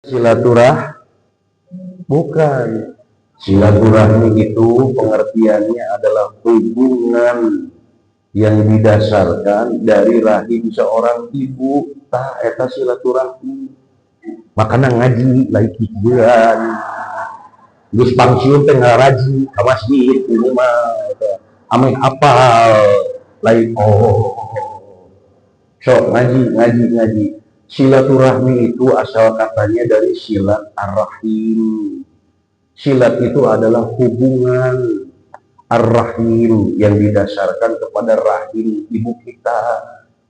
Silaturahmi bukan. Silaturahmi itu pengertiannya adalah hubungan yang didasarkan dari rahim seorang ibu. Tah eta silaturahmi. Makanya ngaji lagi pikiran. Geus pangsiun teh ngaraji ka masjid ini mah ame apal lain sok ngaji. Silaturahmi itu asal katanya dari silat ar-rahim. Silat itu adalah hubungan ar-rahim yang didasarkan kepada rahim ibu kita,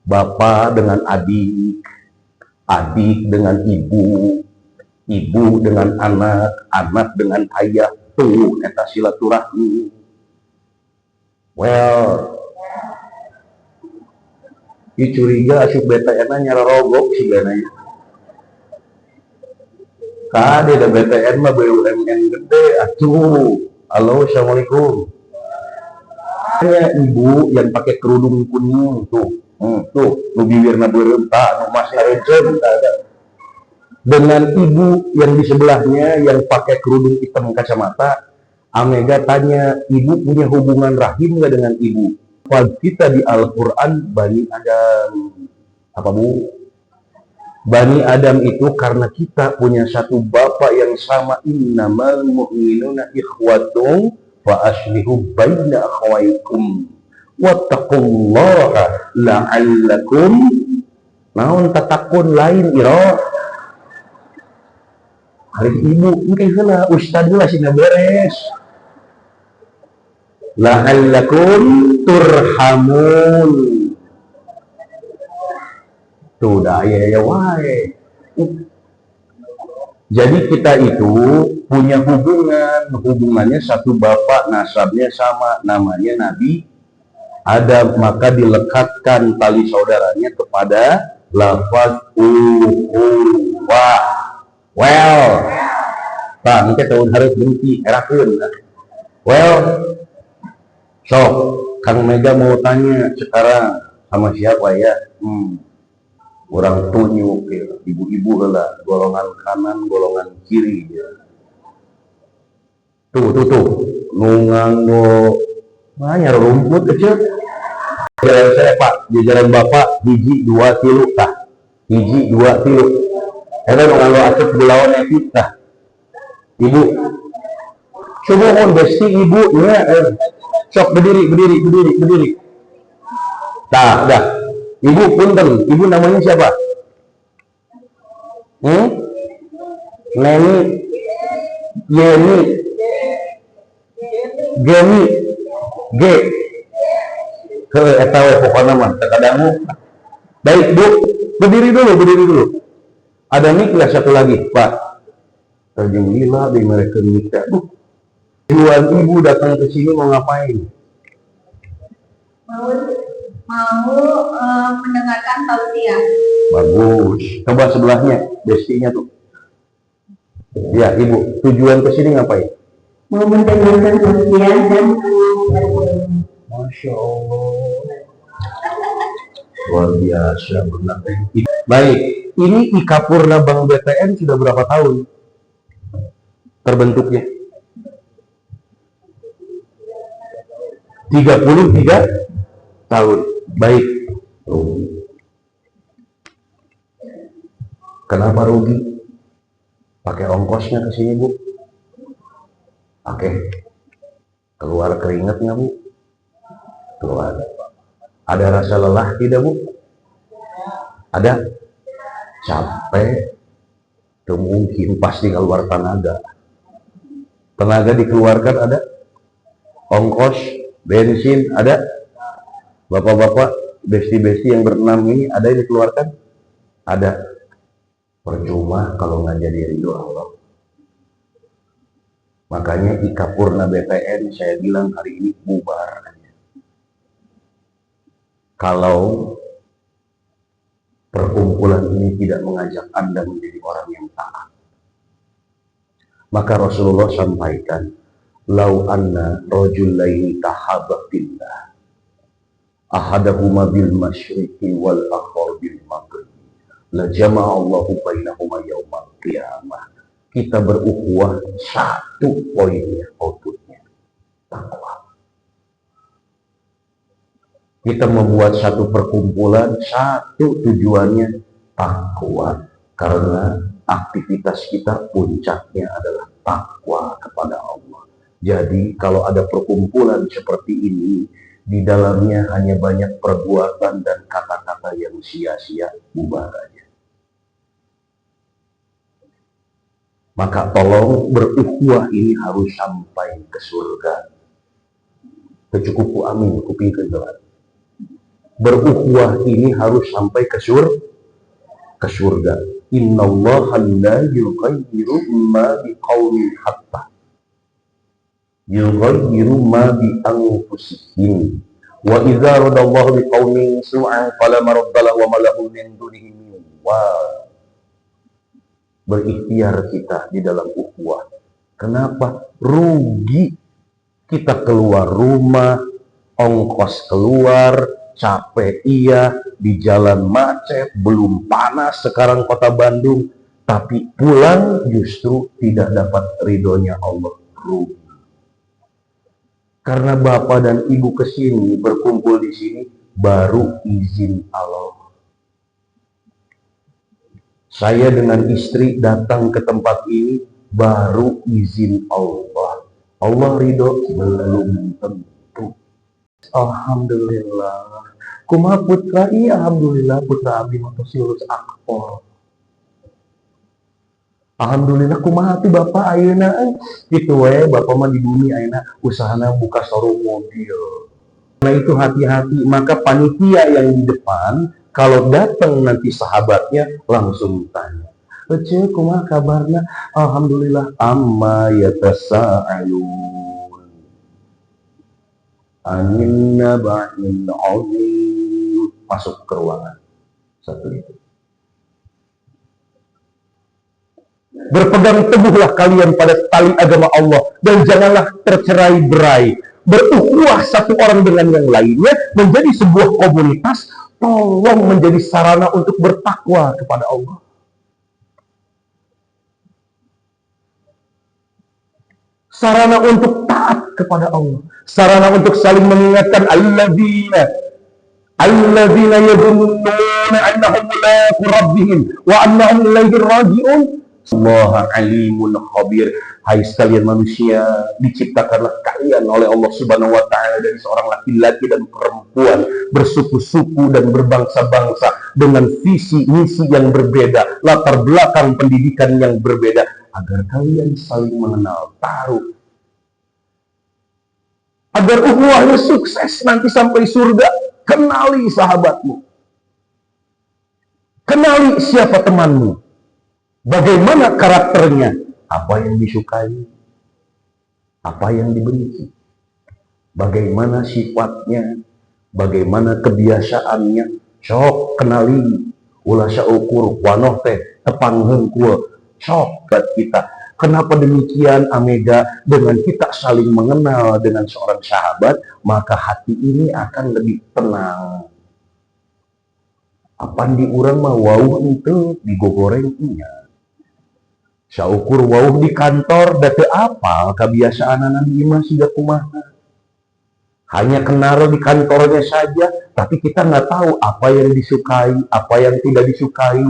bapak dengan adik, adik dengan ibu, ibu dengan anak, anak dengan ayah. Tuh eta silaturahmi. Well, curiga asup BTN nyarorogok si benanya. Kade da BTN mah BUMN gede atuh. Halo, assalamualaikum. Hanya ibu yang pakai kerudung kuning tuh. Tuh, nu bibirna beureum tah, nu masih rencen dengan ibu yang di sebelahnya yang pakai kerudung hitam kacamata. Amega tanya, ibu punya hubungan rahim nggak dengan ibu? Kita di Al-Quran Bani Adam. Apa bu? Bani Adam itu karena kita punya satu bapak yang sama. Innamal mu'minuna ikhwatum fa aslihu baina akhwaikum wattaqullaha la'allakum naon tatakun lain iro. Hari ibu mungkin sana ustad lah sih beres. La'allakum turhamun. Tuh dah ya wae. Jadi kita itu punya hubungannya satu bapak, nasabnya sama, namanya Nabi Adam, maka dilekatkan tali saudaranya kepada lafaz ukhuwah. Well, tak mungkin tahun harus berhenti erakeun. Well, so Kang Mega mau tanya sekarang sama siapa ya? Orang tunjuk ya, ibu-ibu lah, golongan kanan, golongan kiri ya. Tuh, nunganggo banyak rumput kecil. Jalan saya Pak, di jalan Bapak, hiji 2 tilu tah, hiji 2 tilu. Eta nunganggo atup gulawan etik tah. Ibu, coba besti ibu ya, sok berdiri. Tah, dah. Ibu punten, ibu namanya siapa? Neni, Yeni, Geni, G. Ke etawe pokoknya mah terkadang. Baik bu, berdiri dulu. Ada nikah satu lagi, Pak. Alhamdulillah di mereka nikah. Tuan ibu datang ke sini mau ngapain? Mau mendengarkan tausiah. Bagus. Coba sebelahnya, bestinya tuh. Ya, ibu. Tujuan ke sini ngapain? Mau mendengarkan tausiah dan Masya Allah. Luar biasa benar. Baik, ini Ikapurna Bank BTN sudah berapa tahun terbentuknya? 33 tahun. Baik. Kenapa rugi? Pakai ongkosnya ke sini, Bu. Pakai. Keluar keringat nggak, Bu? Keluar. Ada rasa lelah tidak, Bu? Ada? Capek? Itu mungkin pasti keluar tenaga. Tenaga dikeluarkan ada? Ongkos, bensin ada? Bapak-bapak, besti-besti yang berenam ini ada yang dikeluarkan? Ada. Percuma kalau nggak jadi ridho Allah. Makanya Ikapurna BTN saya bilang hari ini bubar. Kalau perkumpulan ini tidak mengajak Anda menjadi orang yang taat. Maka Rasulullah sampaikan, lau anna rajulaini tahabbatillah ahadahuma bil masyriqi wal akhar bil maghrib la jama'a Allahu bainahuma yaumal qiyamah. Kita berukhuwah, satu poinnya, outputnya, takwa. Kita membuat satu perkumpulan, satu tujuannya, takwa. Karena aktivitas kita puncaknya adalah takwa kepada Allah. Jadi kalau ada perkumpulan seperti ini, di dalamnya hanya banyak perbuatan dan kata-kata yang sia-sia, bubar aja. Maka tolong berukhuwah ini harus sampai ke surga. Kecukupu amin, kuping kegelan. Berukhuwah ini harus sampai ke surga. Innallaha la yughayyiru ma biqaumin hatta yughayyiru ma bi anfusihim. Wa idza radallahu biqaumin su'an fala maraddalahu wa ma lahum min dunihi min wal. Berikhtiar kita di dalam ukhuwah. Kenapa? Rugi kita keluar rumah, ongkos keluar, capek iya, di jalan macet, belum panas sekarang kota Bandung, tapi pulang justru tidak dapat ridhonya Allah. Rugi. Karena bapak dan ibu kesini, berkumpul di sini, baru izin Allah. Saya dengan istri datang ke tempat ini, baru izin Allah. Allah ridho belum tentu. Alhamdulillah. Kumaha putra, iya alhamdulillah putra abdi matos lulus akpol. Alhamdulillah kumaha ti bapak ayeuna kitu we, bapak mah di bumi ayeuna usahana buka showroom mobil. Karena itu hati-hati, maka panitia yang di depan kalau datang nanti sahabatnya langsung tanya, "Ece kumaha kabarna?" Alhamdulillah, amma yatasaalun anin naba'il 'azim. Masuk ke ruangan. Satu itu. Berpegang teguhlah kalian pada tali agama Allah dan janganlah tercerai-berai. Berukhuwah satu orang dengan yang lainnya menjadi sebuah komunitas. Tolong menjadi sarana untuk bertakwa kepada Allah. Sarana untuk taat kepada Allah. Sarana untuk saling mengingatkan alladzina yadhunnuna annahum mulaqu rabbihim wa annahum ilaihi raji'un. Allah alimun khabir. Hai sekalian manusia, diciptakanlah kalian oleh Allah Subhanahu wa taala dari seorang laki-laki dan perempuan, bersuku-suku dan berbangsa-bangsa dengan visi misi yang berbeda, latar belakang pendidikan yang berbeda, agar kalian saling mengenal, taruh. Agar ukhuwahnya sukses nanti sampai surga, kenali sahabatmu. Kenali siapa temanmu. Bagaimana karakternya, apa yang disukai, apa yang dibenci, bagaimana sifatnya, bagaimana kebiasaannya. Sok kenali, ulah saukur wanoh teh tepang hengkul, sok buat kita. Kenapa demikian Amega? Dengan kita saling mengenal dengan seorang sahabat, maka hati ini akan lebih tenang. Apa di urang mah wauh itu digogoreng punya. Saukur wauh di kantor date apa kebiasaan anak imah siga kumaha. Hanya kenal di kantornya saja, tapi kita nggak tahu apa yang disukai, apa yang tidak disukai,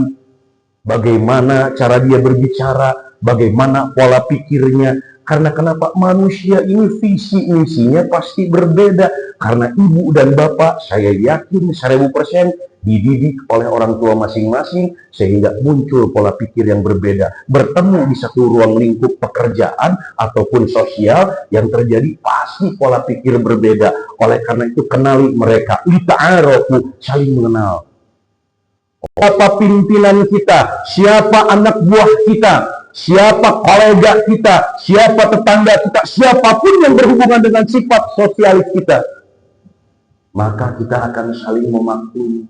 bagaimana cara dia berbicara, bagaimana pola pikirnya. Karena kenapa? Manusia ini visi misinya pasti berbeda. Karena ibu dan bapak, saya yakin 1000% dididik oleh orang tua masing-masing, sehingga muncul pola pikir yang berbeda. Bertemu di satu ruang lingkup pekerjaan ataupun sosial, yang terjadi pasti pola pikir berbeda. Oleh karena itu kenali mereka, lita'arofu, saling mengenal. Siapa pimpinan kita, siapa anak buah kita, siapa kolega kita, siapa tetangga kita, siapapun yang berhubungan dengan sifat sosialis kita, maka kita akan saling memaklumi.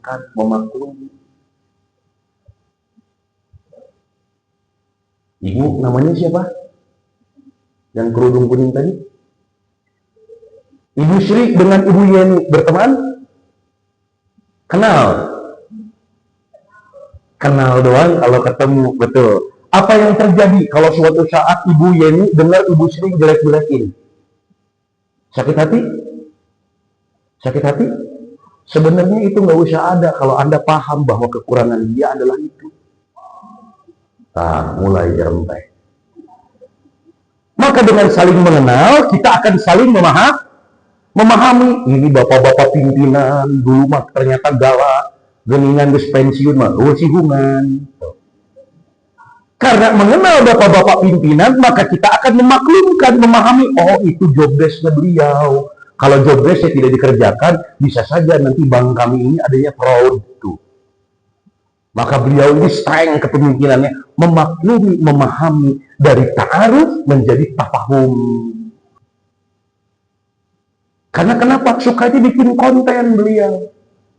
Ibu namanya siapa? Yang kerudung kuning tadi? Ibu Sri dengan Ibu Yeni berteman? Kenal doang kalau ketemu, betul. Apa yang terjadi kalau suatu saat Ibu Yeni dengar Ibu Sri jelek-jelekin? Sakit hati? Sakit hati? Sebenarnya itu nggak usah ada kalau Anda paham bahwa kekurangan dia adalah itu. Nah, mulai jerempeh. Maka dengan saling mengenal, kita akan saling memahami. Ini bapak-bapak pimpinan, dulu mah ternyata galak, geningan geus pensiun mah, sihungan. Karena mengenal bapak-bapak pimpinan, maka kita akan memaklumkan, memahami, oh itu job desk-nya beliau. Kalau job desk-nya tidak dikerjakan, bisa saja nanti bank kami ini adanya fraud. Tuh. Maka beliau ini strength kepemimpinannya, memaklumi, memahami, dari ta'aruf menjadi tafahum. Karena kenapa? Sukanya bikin konten beliau.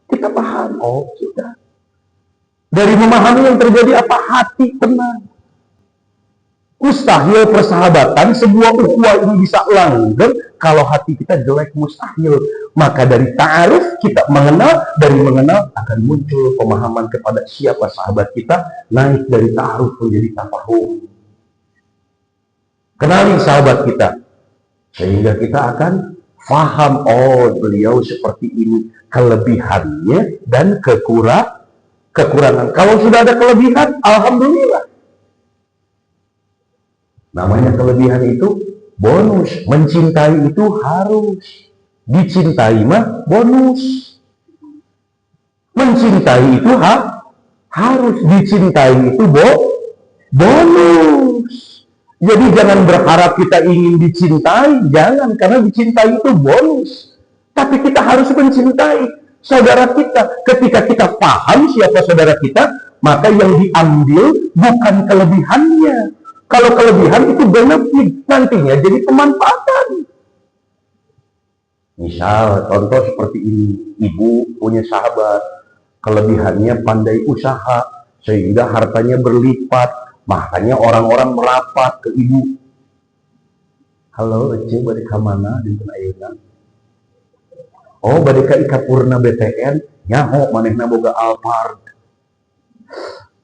Kita paham, oh sudah. Dari memahami yang terjadi apa? Hati tenang. Mustahil persahabatan, sebuah ukhuwah ini bisa langgeng kalau hati kita jelek, mustahil. Maka dari ta'aruf kita mengenal, dari mengenal akan muncul pemahaman kepada siapa sahabat kita, naik dari ta'aruf menjadi tafahum. Kenali sahabat kita, sehingga kita akan faham, oh beliau seperti ini, kelebihannya dan kekurangan. Kalau sudah ada kelebihan, alhamdulillah. Namanya kelebihan itu bonus. Mencintai itu harus. Dicintai mah bonus. Mencintai itu harus. Dicintai itu bonus. Jadi jangan berharap kita ingin dicintai. Jangan, karena dicintai itu bonus. Tapi kita harus mencintai saudara kita. Ketika kita paham siapa saudara kita, maka yang diambil bukan kelebihannya. Kalau kelebihan itu benefit, nantinya jadi pemanfaatan. Misal, contoh seperti ini, ibu punya sahabat, kelebihannya pandai usaha, sehingga hartanya berlipat, makanya orang-orang merapat ke ibu. Halo, Ece, bade ka mana dinten ayeuna? Oh, bade ka Ikapurna BTN, nyaho manehna boga Alphard.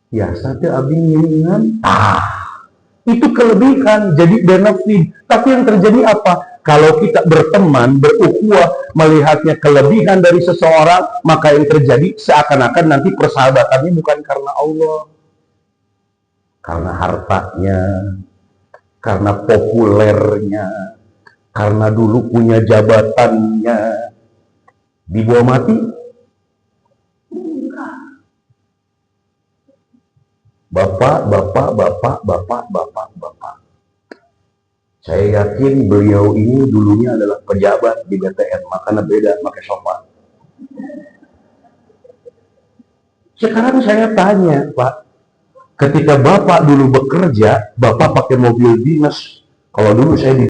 Biasa teh abdi ngiringan. Itu kelebihan, jadi benefit. Tapi yang terjadi apa? Kalau kita berteman, berukhuwah, melihatnya kelebihan dari seseorang, maka yang terjadi seakan-akan nanti persahabatannya bukan karena Allah. Karena hartanya, karena populernya, karena dulu punya jabatannya. Dibawa mati? Bapak. Saya yakin beliau ini dulunya adalah pejabat di BTN, makanya beda pakai sofa. Sekarang saya tanya, Pak, ketika Bapak dulu bekerja, Bapak pakai mobil dinas. Kalau dulu saya di